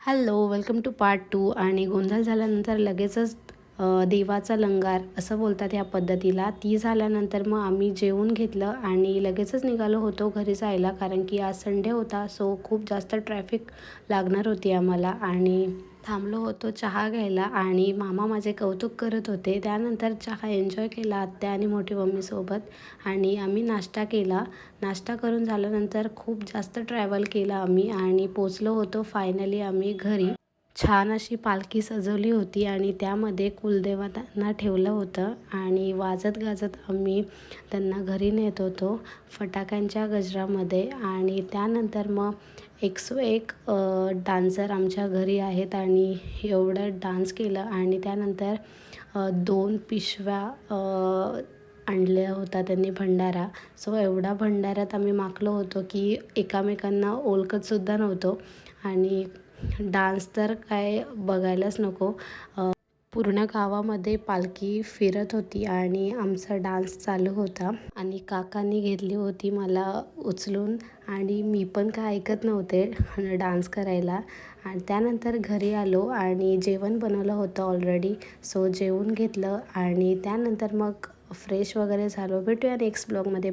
Hello, welcome two part 2. आणि गोंधळ झाल्यानंतर लगेचच देवाचा लंगार असं बोलतात ह्या पद्धतीला. ती झाल्यानंतर मग आम्ही जेवून घेतलं आणि लगेचच निघालो होतो घरी जायला, कारण की आज संडे होता. सो खूप जास्त ट्रॅफिक लागणार होती आम्हाला आणि थांबलो होतो चहा घ्यायला आणि मामा माझे कौतुक करत होते. त्यानंतर चहा एन्जॉय केला आत्या आणि मोठी मम्मीसोबत आणि आम्ही नाश्ता केला. नाश्ता करून झाल्यानंतर खूप जास्त ट्रॅव्हल केलं आम्ही आणि पोचलो होतो फायनली आम्ही घरी. छान अशी पालखी सजवली होती आणि त्यामध्ये कुलदेवतांना ठेवलं होतं आणि वाजत गाजत आम्ही त्यांना घरी नेत होतो फटाक्यांच्या गजरामध्ये. आणि त्यानंतर मग 101 डान्सर आमच्या घरी आहेत आणि एवढं डान्स केलं. आणि त्यानंतर 2 पिशव्या आणल्या होता त्यांनी भंडारा. सो एवढा भंडाऱ्यात आम्ही माखलो होतो की एकामेकांना ओळखतसुद्धा नव्हतो. आणि डान्स तर काय बघायलाच नको. पूर्ण गावामध्ये पालखी फिरत होती आणि आमचा डान्स चालू होता आणि काकांनी घेतली होती मला उचलून आणि मी पण काय ऐकत नव्हते डान्स करायला. आणि त्यानंतर घरी आलो आणि जेवण बनवलं होतं ऑलरेडी. सो जेवून घेतलं आणि त्यानंतर मग फ्रेश वगैरे झालो. भेटूया नेक्स्ट ब्लॉगमध्ये.